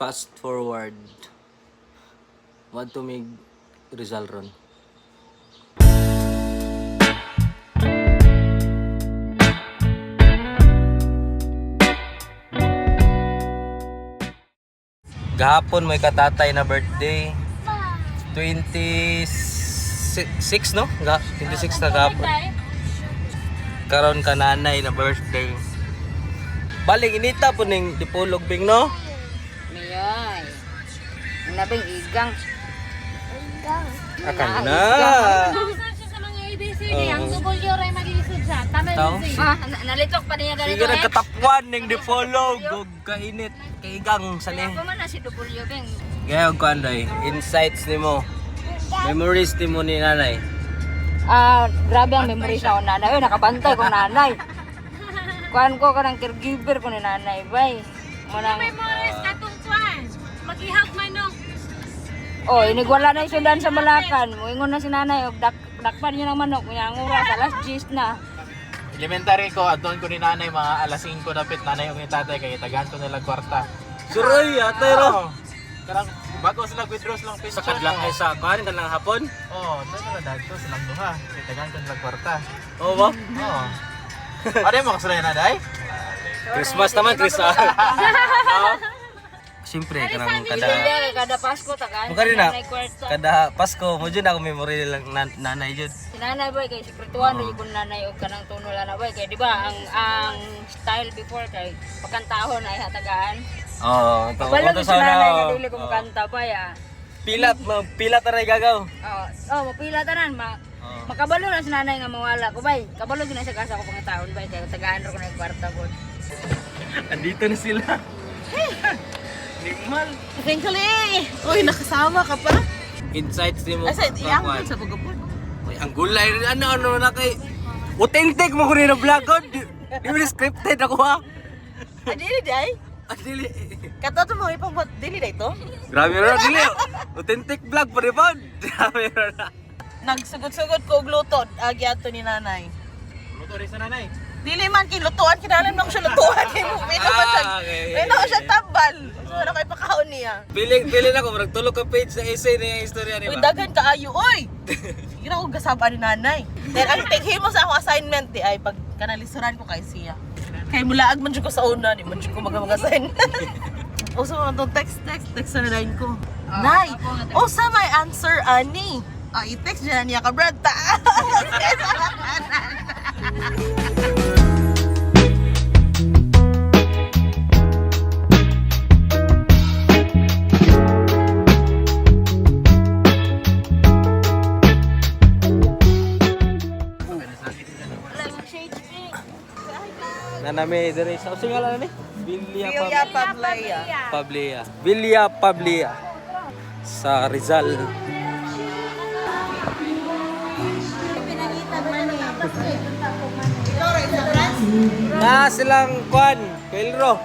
Fast forward. Want to make Rizal ron. Gahapon may katatay na birthday. 26 no? 26 na gahapon. Karon ka nanay na birthday. Balik inita po ning dipulog bing no? Mayay. Ang nabing igang. Akan na. Sa mga ABCD, ang W ray mag-iisod siya. Tama Tao? yun Nalitok pa niya ganito. Sige na katapwan ning dipulog. Gog kainit. Kaigang sa Kaya ni. pa man na si W Beng. Gaya ko anday. Insights ni mo. Memories ni mo ni nanay. Grabe ang memory sa akong nanay. Uy, nakabantay kong nanay. Kuhan ko ka ng caregiver ko ni nanay, bay. Manang, memories katong kwan. Mag-ihap manok. inigwala na yung sundan sa Malacan. Muingon na si nanay, dakpan niya ng manok. Ang oras, alas 10 na. Elementary ko, adon ko ni nanay mga alas 5 dapit nanay og ni tatay kay tagaan ko nila kwarta. Suroy atay ro. Karang bago sila withdraw silang pension. Sa kadlang ay sa kuan kanang hapon. Oh, doon na dagto silang duha. Kay tagaan ko nila kwarta. Oo ba? Oo. Ano mo kasulay na day? Christmas naman, Christmas. Siyempre, kanang Kada Pasko, tagaan Bukan rin na. nanay kwarta. kada Pasko mo dyan ako memory lang nanay dyan. Si nanay boy kay sekretuan rin yung nanay og kanang tunula na boy kay di ba ang style before kay pagkantahon ay hatagaan. Oo, ito. Wala Ito si nanay sana. nga dili ko makanta boy Pilat aray gagaw. mapila tanan makabalo na si nanay nga mawala ko bay. Kabalo gyud na sa kasa ko pangataon bay kay tagaan ro ko na yung kwarta bod. Andito na sila. Nigmal. Thankfully! Uy, nakasama ka pa? Insights ni mo. Asa, iyang sa pagkapon. Ay, ang gulay. Ano na kay... Authentic mo ko rin na vlog ko. Di mo scripted ako ha. Dili, day? Dili. Katoto mo, ipang dili na ito? Grabe rin dili. Authentic vlog pa rin po. Grabe rin na. Nagsugod-sugod ko og luto, agyato ni nanay. Luto rin sa nanay. Dili man kilutuan, kinalam na ko siya lutuan. May naman siya, okay. may naman siya tambal. So, na kayo pakaon niya. Piling na ko. Maragtulog ka page sa essay na yung istorya Uy, niya. dagan ka ayo, uy! Sige na ako gasaba ni nanay. Then, ang take mo sa akong assignment, di ay pag kanalisuran ko kay siya. Kaya mulaag man dyan ko sa una, di man dyan ko mag-assign. O, so, itong text sa line ko. Nay, o sa may answer, ani? I-text dyan niya ka, Brad. Nanami dari sa using ala ni Villa Villa Pablaya. Pablia. Villa Pablia sa Rizal. Na silang kwan, Kailro.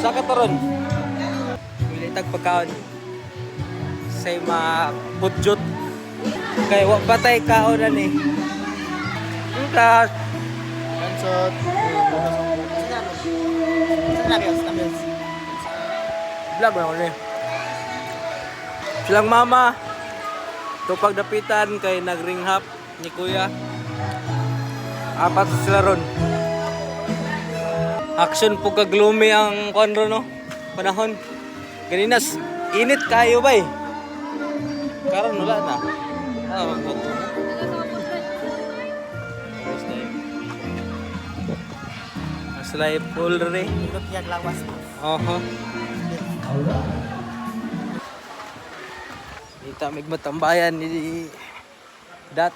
Sa kataron. Pili tag pagkaon. Say ma putjot. Kay wa patay kaon na ni. Bukas. Kansot. Vlog mo ni. Silang mama. To pagdapitan kay nagringhap ni kuya. Apat sila ron. Action po ka gloomy ang konro no. Panahon. Ganinas init kayo bay. Karon wala na. Maslay full re. Ikot yan lawas. Oho. Kita mig matambayan ni dat.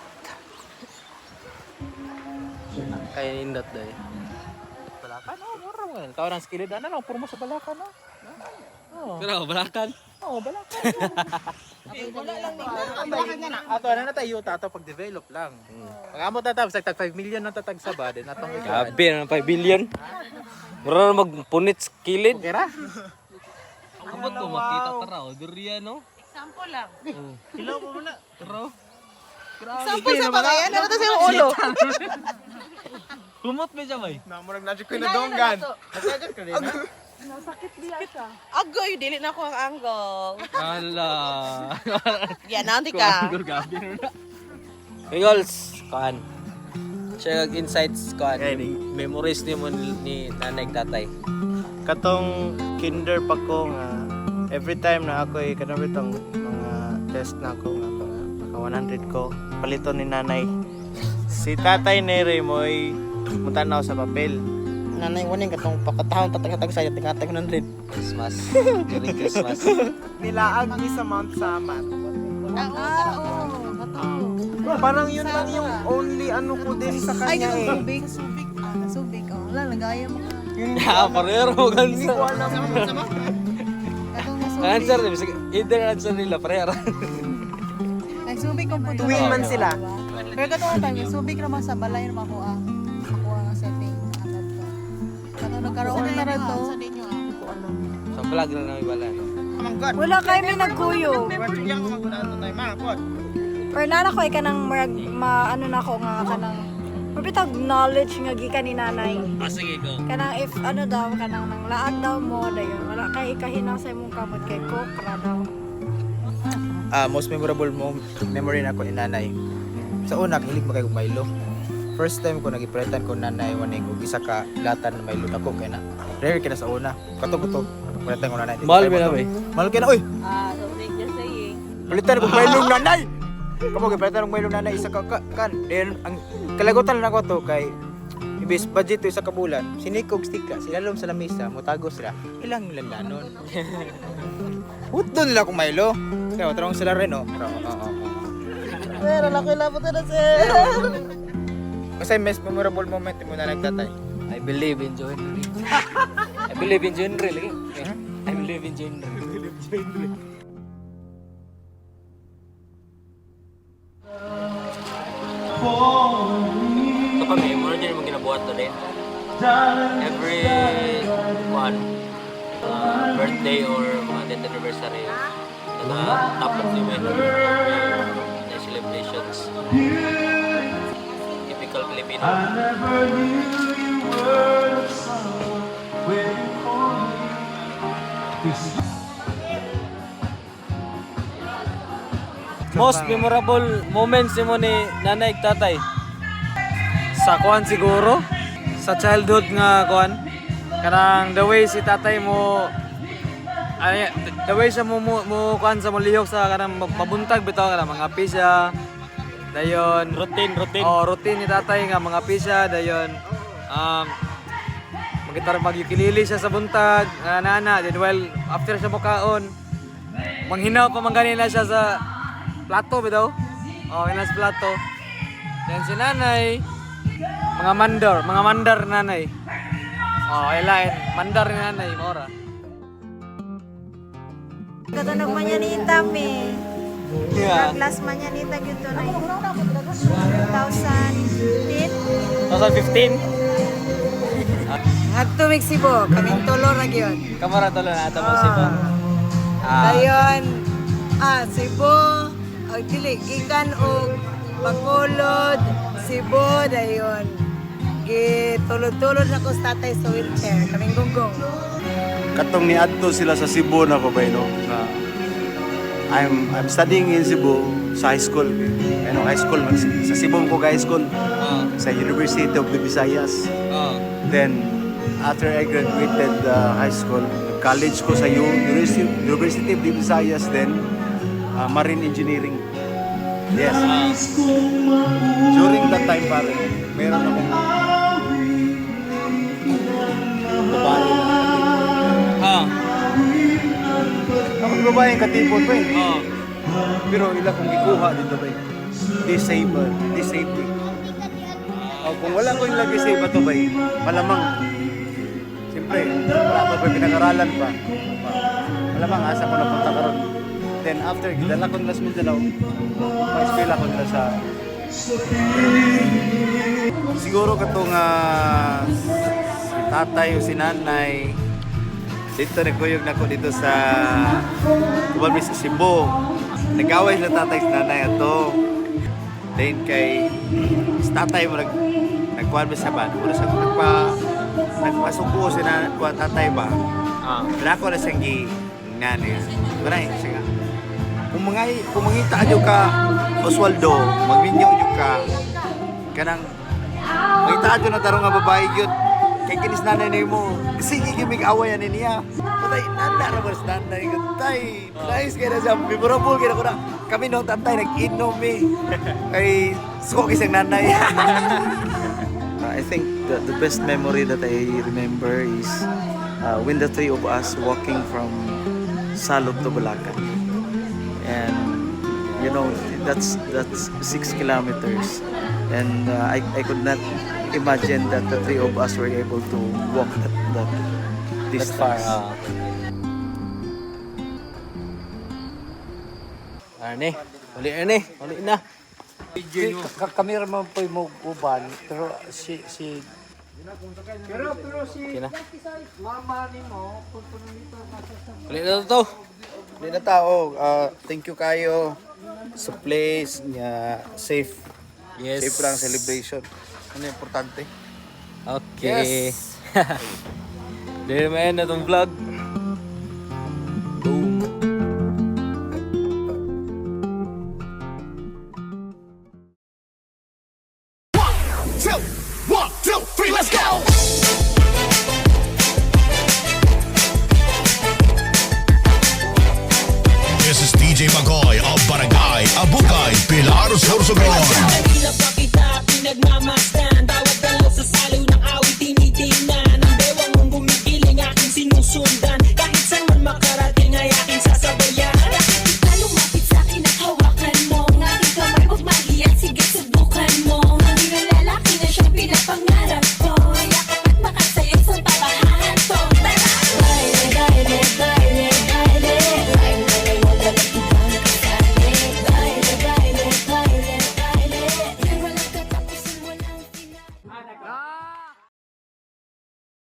Kaya nindot day. Balakan, mura mo. Tawag ng skilid, ano, puro mo sa balakan, no? Pero balakan. Oo, balakan. Wala lang nila. Ato na tayo tato pag-develop lang. Pag amo tatap sa tag 5 million na tatag sa ba din atong Grabe na 5 billion. Mura na magpunit sa kilid. Okay ra? Kamot ko makita tara o durian no. Sample lang. Hello mo muna. Pero Sample sa mga yan, ano to sa yung ulo? kumot ba siya bay? Namurag na ko na donggan. Agoy, dili na ko ang angle. Ala. Yan, nanti ka. Pigols, kuan. Share kag insights kuan. Memories ni mo ni nanay tatay. Katong kinder pa ko nga every time na ako kanang bitong mga test na ako nga mga 100 ko paliton ni nanay. Si tatay Nere mo'y mutanaw sa papel. Nanay waning katong pakatahon tatag-tatag sa tingatag 100. Christmas. During Christmas. Nilaag ni sa Mount Samat. Parang yun lang yung only ano ko din sa kanya eh. Subik. Wala, nagaya mo ka. Ya, parero gansa. Katong na Answer ni either answer nila parero. Nagsubik ko po doon. Twin man sila. Pero katong time, subik naman sa balay naman ako ang setting. Katong nagkaroon na rin to. Sa vlog na namin bala. Wala kayo may nagkuyo. Pero nana ko ay kanang ano na ko nga kanang mabitag knowledge nga gikan ni nanay. Sige ko. Kanang if ano daw kanang nang laag daw mo dayon wala kay ikahinang sa imong kamot kay kokra daw. Most memorable memory na ko ni nanay. Sa una, hilig mo kay Milo. First time ko nagipretan ko nanay waning og isa ka latan na Milo nako kay na. Rare kina sa una. Kato ko to. Pretan ko nanay. Mahal ba na ba? Mahal kina oy. Something just saying. Palitan ko Milo nanay. Kamo gipretan ko Milo nanay isa ka kan. Then ang kalagutan na ko to kay ibis budget to isa ka bulan. Sinikog stika, silalom sa lamesa, motago sila. Ilang landanon. Huto nila kung Milo. Kaya matarong sila rin, oh. Pero laki labot na sir. Kasi mas memorable moment mo na nagtatay. I believe in genre. I believe in genre lagi. I believe in genre. Ito kami, muna din mo ginabuhat na rin. Every one, birthday or mga death anniversary, top of the way, the celebrations. Typical Filipino. Most memorable moments mo ni nanay ug tatay? Sa kuan siguro sa childhood nga kuan kanang the way si tatay mo ay the way siya mo kuan sa mo lihok sa kanang mabuntag bitaw kanang mga pisya dayon Routine. routine ni tatay nga mga pisya dayon magitar magyukilili siya sa buntag nana then while after siya mokaon manghinaw pa man ganina siya sa plato bitaw inas plato then si nanay mga mandar nanay. Lain. Mandar ni nanay, mora. Katunog man yan ni Intami. Yeah. Last man yan ita gyud to na 2010. 2015? Adto Mexico, kaming tulo ra gyud. Kamara tolo na ata mo si ba? Dayon Cebu, og dili gikan og Bacolod, Cebu dayon. Gitulod-tulod na ko sa tatay sa wheelchair, kaming gunggong. Katong niadto sila sa Cebu na ko ba no? I'm studying in Cebu sa high school. High school sa Cebu ko high school sa University of the Visayas. Then after I graduated high school, college ko sa University of the Visayas then marine engineering. Yes. During that time pare, meron akong babae na ako babae yung katipon pa eh. Pero ila kong gikuha dito ba eh. Disabled. Kung wala ko yung nag-disable ito ba eh, malamang siyempre, wala pa pinag-aralan pa. Malamang asa ko napunta ka ron. Then after, gidala ko nila sa Mindanao, pa-eskwela ko nila sa siguro katong si tatay o si nanay dito nagkuyog na ko dito sa Kubalmi sa Cebu. Nag-away sila tatay si nanay ato. Then kay si tatay mo nagkuhan ba siya ba? Muna siya nagpasuko si tatay ba? Wala ko na siyang nanay. Maray, siya nga. Kung mangita nyo ka, Oswaldo, magminyo nyo ka, kanang, mangita nyo na tarong nga babae yun, kay kinis nanay na mo, sige kimig awayan niya. Patay, nanda na mas nanay ko, tay, nice kaya na siya, memorable kaya ko na, kami nung tatay, nag-inom kay suko kisang nanay. I think the best memory that I remember is when the three of us walking from Salog to Bulacan. And you know, that's 6 kilometers. And I could not imagine that the three of us were able to walk that distance. Arne, uli na. Kamera man po mo uban, pero si Uli na to. Hindi na tao, thank you kayo sa place niya, safe. Yes. Safe lang celebration. Ano yung importante? Okay. Dahil may end na tong vlog. Boom. This is DJ Magoy of Barangay Abugay, Pilar Sorsogon.